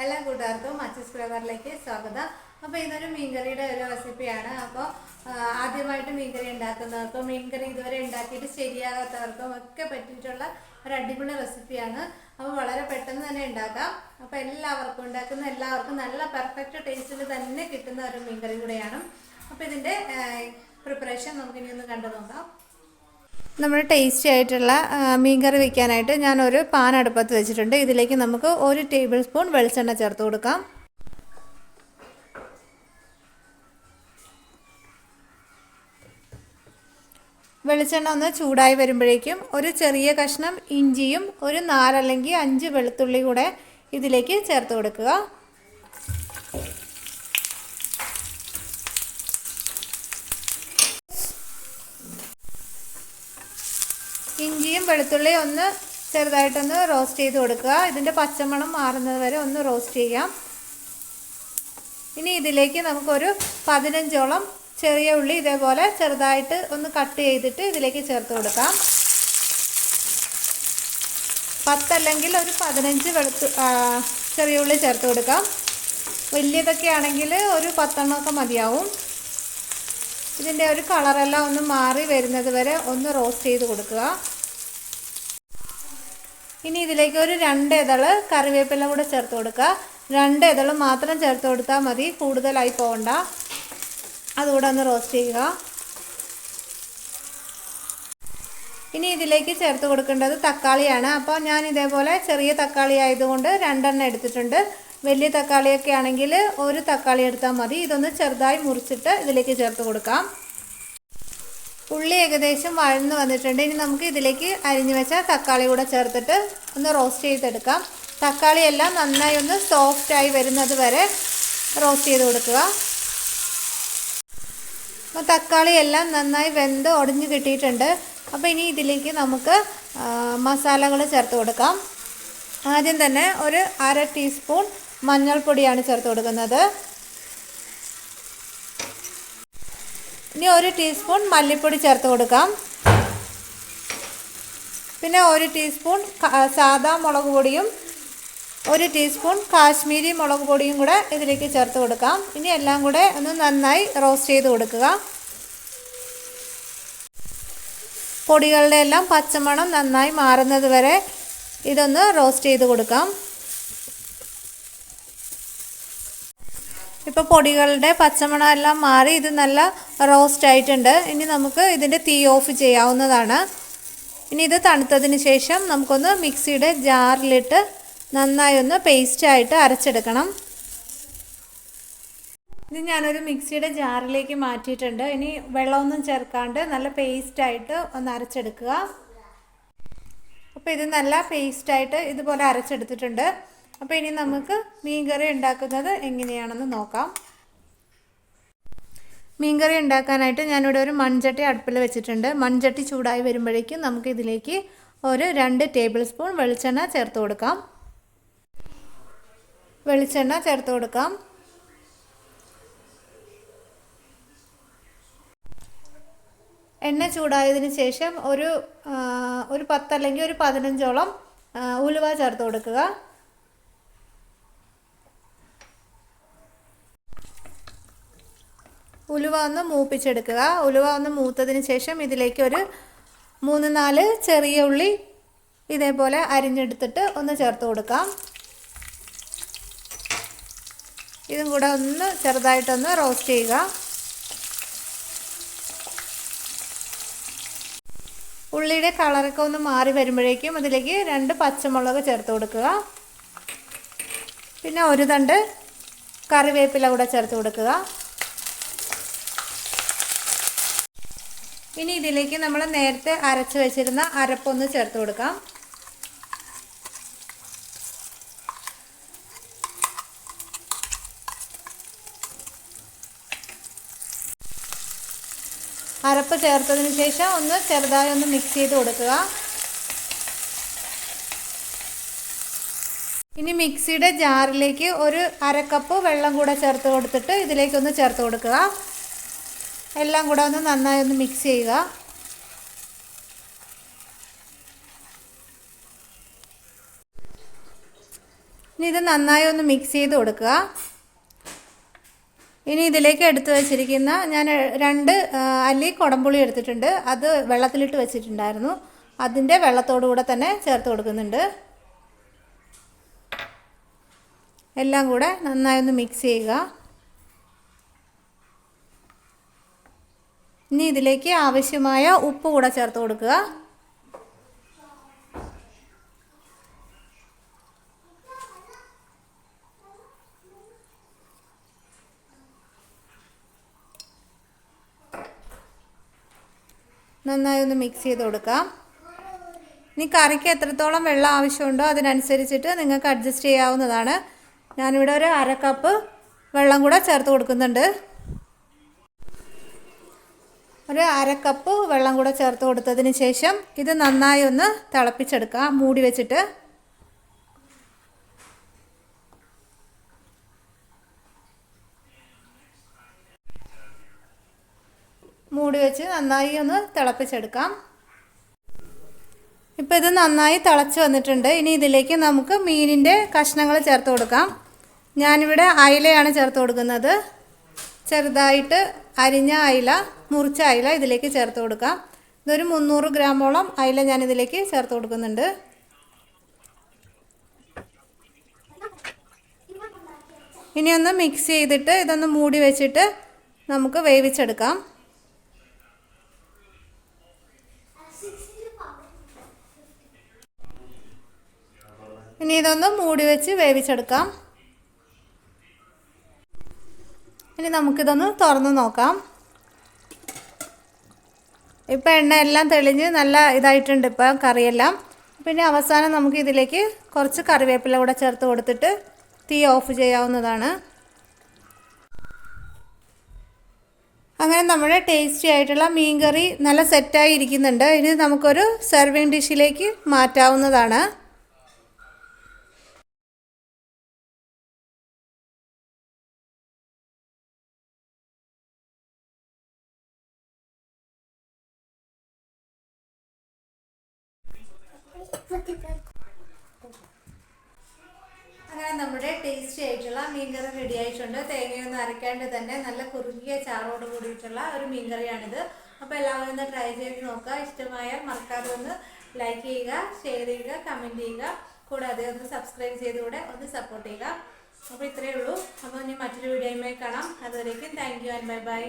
എല്ലാ കൂട്ടുകാർക്കും അച്ചസ് ഫ്ലേവറിലേക്ക് സ്വാഗതം. അപ്പോൾ ഇതൊരു മീൻകറിയുടെ ഒരു റെസിപ്പിയാണ്. അപ്പോൾ ആദ്യമായിട്ട് മീൻകറി ഉണ്ടാക്കുന്നവർക്കും മീൻകറി ഇതുവരെ ഉണ്ടാക്കിയിട്ട് ശരിയാകാത്തവർക്കും ഒക്കെ പറ്റിയിട്ടുള്ള ഒരു അടിപൊളി റെസിപ്പിയാണ്. അപ്പോൾ വളരെ പെട്ടെന്ന് തന്നെ ഉണ്ടാക്കാം. അപ്പോൾ ഉണ്ടാക്കുന്ന എല്ലാവർക്കും നല്ല പെർഫെക്റ്റ് ടേസ്റ്റിൽ തന്നെ കിട്ടുന്ന ഒരു മീൻകറി കൂടെയാണ്. അപ്പോൾ ഇതിൻ്റെ പ്രിപ്പറേഷൻ നമുക്കിനി ഒന്ന് കണ്ടു നോക്കാം. നമ്മൾ ടേസ്റ്റി ആയിട്ടുള്ള മീൻകറി വയ്ക്കാനായിട്ട് ഞാനൊരു പാൻ അടുപ്പത്ത് വെച്ചിട്ടുണ്ട്. ഇതിലേക്ക് നമുക്ക് 1 ടേബിൾ സ്പൂൺ വെളിച്ചെണ്ണ ചേർത്ത് കൊടുക്കാം. വെളിച്ചെണ്ണ ഒന്ന് ചൂടായി വരുമ്പോഴേക്കും ഒരു ചെറിയ കഷ്ണം ഇഞ്ചിയും ഒരു 4 അല്ലെങ്കിൽ 5 വെളുത്തുള്ളി കൂടെ ഇതിലേക്ക് ചേർത്ത് കൊടുക്കുക. ഇഞ്ചിയും വെളുത്തുള്ളിയും ഒന്ന് ചെറുതായിട്ടൊന്ന് റോസ്റ്റ് ചെയ്ത് കൊടുക്കുക. ഇതിൻ്റെ പച്ചമണം മാറുന്നത് വരെ ഒന്ന് റോസ്റ്റ് ചെയ്യാം. ഇനി ഇതിലേക്ക് നമുക്കൊരു 15ഓളം ചെറിയ ഉള്ളി ഇതേപോലെ ചെറുതായിട്ട് ഒന്ന് കട്ട് ചെയ്തിട്ട് ഇതിലേക്ക് ചേർത്ത് കൊടുക്കാം. 10 അല്ലെങ്കിൽ ഒരു 15 ചെറിയ ഉള്ളി ചേർത്ത് കൊടുക്കാം. വലിയതൊക്കെ ആണെങ്കിൽ ഒരു 10 എണ്ണമൊക്കെ മതിയാവും. ഇതിൻ്റെ ഒരു കളറെല്ലാം ഒന്ന് മാറി വരുന്നത് വരെ ഒന്ന് റോസ്റ്റ് ചെയ്ത് കൊടുക്കുക. ഇനി ഇതിലേക്ക് ഒരു 2 ഇതൾ കറിവേപ്പില കൂടെ ചേർത്ത് കൊടുക്കുക. 2 ഇതൾ മാത്രം ചേർത്ത് കൊടുത്താൽ മതി, കൂടുതലായി പോകണ്ട. അതുകൂടെ ഒന്ന് റോസ്റ്റ് ചെയ്യുക. ഇനി ഇതിലേക്ക് ചേർത്ത് കൊടുക്കേണ്ടത് തക്കാളിയാണ്. അപ്പോൾ ഞാൻ ഇതേപോലെ ചെറിയ തക്കാളി ആയതുകൊണ്ട് 2 എണ്ണം എടുത്തിട്ടുണ്ട്. വലിയ തക്കാളിയൊക്കെ ആണെങ്കിൽ ഒരു തക്കാളി എടുത്താൽ മതി. ഇതൊന്ന് ചെറുതായി മുറിച്ചിട്ട് ഇതിലേക്ക് ചേർത്ത് കൊടുക്കാം. ഉള്ളി ഏകദേശം വഴന്ന് വന്നിട്ടുണ്ട്. ഇനി നമുക്ക് ഇതിലേക്ക് അരിഞ്ഞു വെച്ച തക്കാളി കൂടെ ചേർത്തിട്ട് ഒന്ന് റോസ്റ്റ് ചെയ്തെടുക്കാം. തക്കാളിയെല്ലാം നന്നായി ഒന്ന് സോഫ്റ്റായി വരുന്നത് വരെ റോസ്റ്റ് ചെയ്ത് കൊടുക്കുക. അപ്പോൾ തക്കാളിയെല്ലാം നന്നായി വെന്ത് ഒടിഞ്ഞ് കിട്ടിയിട്ടുണ്ട്. അപ്പോൾ ഇനി ഇതിലേക്ക് നമുക്ക് മസാലകൾ ചേർത്ത് കൊടുക്കാം. ആദ്യം തന്നെ ഒരു 1/2 ടീസ്പൂൺ മഞ്ഞൾപ്പൊടിയാണ് ചേർത്ത് കൊടുക്കുന്നത്. ഇനി 1 ടീസ്പൂൺ മല്ലിപ്പൊടി ചേർത്ത് കൊടുക്കാം. പിന്നെ 1 ടീസ്പൂൺ സാദാ മുളക് പൊടിയും 1 ടീസ്പൂൺ കാശ്മീരി മുളക് പൊടിയും കൂടെ ഇതിലേക്ക് ചേർത്ത് കൊടുക്കാം. ഇനി എല്ലാം കൂടെ ഒന്ന് നന്നായി റോസ്റ്റ് ചെയ്ത് കൊടുക്കുക. പൊടികളുടെ എല്ലാം പച്ചമണം നന്നായി മാറുന്നത് വരെ ഇതൊന്ന് റോസ്റ്റ് ചെയ്ത് കൊടുക്കാം. ഇപ്പോൾ പൊടികളുടെ പച്ചമണം എല്ലാം മാറി ഇത് നല്ല റോസ്റ്റ് ആയിട്ടുണ്ട്. ഇനി നമുക്ക് ഇതിൻ്റെ തീ ഓഫ് ചെയ്യാവുന്നതാണ്. ഇനി ഇത് തണുത്തതിന് ശേഷം നമുക്കൊന്ന് മിക്സിയുടെ ജാറിലിട്ട് നന്നായി ഒന്ന് പേസ്റ്റായിട്ട് അരച്ചെടുക്കണം. ഇത് ഞാനൊരു മിക്സിയുടെ ജാറിലേക്ക് മാറ്റിയിട്ടുണ്ട്. ഇനി വെള്ളമൊന്നും ചേർക്കാണ്ട് നല്ല പേസ്റ്റായിട്ട് ഒന്ന് അരച്ചെടുക്കുക. അപ്പോൾ ഇത് നല്ല പേസ്റ്റായിട്ട് ഇതുപോലെ അരച്ചെടുത്തിട്ടുണ്ട്. അപ്പോൾ ഇനി നമുക്ക് മീൻകറി ഉണ്ടാക്കുന്നത് എങ്ങനെയാണെന്ന് നോക്കാം. മീൻകറി ഉണ്ടാക്കാനായിട്ട് ഞാനിവിടെ ഒരു മൺചട്ടി അടുപ്പിൽ വെച്ചിട്ടുണ്ട്. മൺചട്ടി ചൂടായി വരുമ്പോഴേക്കും നമുക്ക് ഇതിലേക്ക് ഒരു 2 ടേബിൾ സ്പൂൺ വെളിച്ചെണ്ണ ചേർത്ത് കൊടുക്കാം. എണ്ണ ചൂടായതിന് ശേഷം ഒരു 10 അല്ലെങ്കിൽ ഒരു 15ഓളം ഉലുവ ചേർത്ത് കൊടുക്കുക. ഉലുവ ഒന്ന് മൂപ്പിച്ചെടുക്കുക. ഉലുവ ഒന്ന് മൂത്തതിന് ശേഷം ഇതിലേക്ക് ഒരു 3-4 ചെറിയ ഉള്ളി ഇതേപോലെ അരിഞ്ഞെടുത്തിട്ട് ഒന്ന് ചേർത്ത് കൊടുക്കാം. ഇതും കൂടെ ഒന്ന് ചെറുതായിട്ടൊന്ന് റോസ്റ്റ് ചെയ്യുക. ഉള്ളിയുടെ കളറൊക്കെ ഒന്ന് മാറി വരുമ്പോഴേക്കും അതിലേക്ക് 2 പച്ചമുളക് ചേർത്ത് കൊടുക്കുക. പിന്നെ 1 തണ്ട് കറിവേപ്പില കൂടെ ചേർത്ത് കൊടുക്കുക. ഇനി ഇതിലേക്ക് നമ്മൾ നേരത്തെ അരച്ച് വെച്ചിരുന്ന അരപ്പൊന്ന് ചേർത്ത് കൊടുക്കാം. അരപ്പ് ചേർത്തതിന് ശേഷം ഒന്ന് ചെറുതായി ഒന്ന് മിക്സ് ചെയ്ത് കൊടുക്കുക. ഇനി മിക്സിയുടെ ജാറിലേക്ക് ഒരു 1/2 കപ്പ് വെള്ളം കൂടെ ചേർത്ത് കൊടുത്തിട്ട് ഇതിലേക്കൊന്ന് ചേർത്ത് കൊടുക്കുക. എല്ലാം കൂടെ ഒന്ന് നന്നായി ഒന്ന് മിക്സ് ചെയ്യുക. ഇനി ഇത് നന്നായി ഒന്ന് മിക്സ് ചെയ്ത് കൊടുക്കുക. ഇനി ഇതിലേക്ക് എടുത്ത് വെച്ചിരിക്കുന്ന ഞാൻ 2 അല്ലി കുടംപുളി എടുത്തിട്ടുണ്ട്. അത് വെള്ളത്തിലിട്ട് വെച്ചിട്ടുണ്ടായിരുന്നു. അതിൻ്റെ വെള്ളത്തോടു കൂടെ തന്നെ ചേർത്ത് കൊടുക്കുന്നുണ്ട്. എല്ലാം കൂടെ നന്നായി ഒന്ന് മിക്സ് ചെയ്യുക. ഇനി ഇതിലേക്ക് ആവശ്യമായ ഉപ്പ് കൂടെ ചേർത്ത് കൊടുക്കുക. നന്നായി ഒന്ന് മിക്സ് ചെയ്ത് കൊടുക്കാം. ഇനി കറിക്ക് എത്രത്തോളം വെള്ളം ആവശ്യമുണ്ടോ അതിനനുസരിച്ചിട്ട് നിങ്ങൾക്ക് അഡ്ജസ്റ്റ് ചെയ്യാവുന്നതാണ്. ഞാനിവിടെ ഒരു 1/2 കപ്പ് വെള്ളം കൂടെ ചേർത്ത് കൊടുക്കുന്നുണ്ട്. ഒരു 1/2 കപ്പ് വെള്ളം കൂടെ ചേർത്ത് കൊടുത്തതിന് ശേഷം ഇത് നന്നായി ഒന്ന് തിളപ്പിച്ചെടുക്കാം മൂടി വെച്ചിട്ട്. മൂടി വെച്ച് നന്നായി ഒന്ന് തിളപ്പിച്ചെടുക്കാം. ഇപ്പോൾ ഇത് നന്നായി തിളച്ച് വന്നിട്ടുണ്ട്. ഇനി ഇതിലേക്ക് നമുക്ക് മീനിൻ്റെ കഷ്ണങ്ങൾ ചേർത്ത് കൊടുക്കാം. ഞാനിവിടെ അയിലയാണ് ചേർത്ത് കൊടുക്കുന്നത്. ചെറുതായിട്ട് അരിഞ്ഞ അയില, മുറിച്ച അയില ഇതിലേക്ക് ചേർത്ത് കൊടുക്കാം. ഇതൊരു 300 ഗ്രാമോളം അയില ഞാനിതിലേക്ക് ചേർത്ത് കൊടുക്കുന്നുണ്ട്. ഇനി ഒന്ന് മിക്സ് ചെയ്തിട്ട് ഇതൊന്ന് മൂടി വെച്ചിട്ട് നമുക്ക് വേവിച്ചെടുക്കാം. ഇനി ഇതൊന്ന് മൂടി വെച്ച് വേവിച്ചെടുക്കാം. ഇനി നമുക്കിതൊന്ന് തുറന്ന് നോക്കാം. ഇപ്പോൾ എണ്ണ എല്ലാം തെളിഞ്ഞ് നല്ല ഇതായിട്ടുണ്ട് ഇപ്പോൾ കറിയെല്ലാം. പിന്നെ അവസാനം നമുക്ക് ഇതിലേക്ക് കുറച്ച് കറിവേപ്പില കൂടെ ചേർത്ത് കൊടുത്തിട്ട് തീ ഓഫ് ചെയ്യാവുന്നതാണ്. അങ്ങനെ നമ്മുടെ ടേസ്റ്റി ആയിട്ടുള്ള മീൻ കറി നല്ല സെറ്റായി ഇരിക്കുന്നുണ്ട്. ഇനി നമുക്കൊരു സെർവിങ് ഡിഷിലേക്ക് മാറ്റാവുന്നതാണ്. അങ്ങനെ നമ്മുടെ ടേസ്റ്റി ആയിട്ടുള്ള മീൻകറി റെഡി ആയിട്ടുണ്ട്. തേങ്ങയൊന്നും അരയ്ക്കാണ്ട് തന്നെ നല്ല കുറുകിയ ചാറോട് കൂടിയിട്ടുള്ള ഒരു മീൻകറിയാണിത്. അപ്പോൾ എല്ലാവരും ഒന്ന് ട്രൈ ചെയ്ത് നോക്കുക. ഇഷ്ടമായാൽ മറക്കാതെ ഒന്ന് ലൈക്ക് ചെയ്യുക, ഷെയർ ചെയ്യുക, കമൻറ്റ് ചെയ്യുക. കൂടാതെ ഒന്ന് സബ്സ്ക്രൈബ് ചെയ്തുകൂടെ ഒന്ന് സപ്പോർട്ട് ചെയ്യുക. അപ്പോൾ ഇത്രയേ ഉള്ളൂ. അപ്പോൾ ഇനി മറ്റൊരു വീഡിയോയുമായി കാണാം. അതുവരേക്കും thank you and bye bye.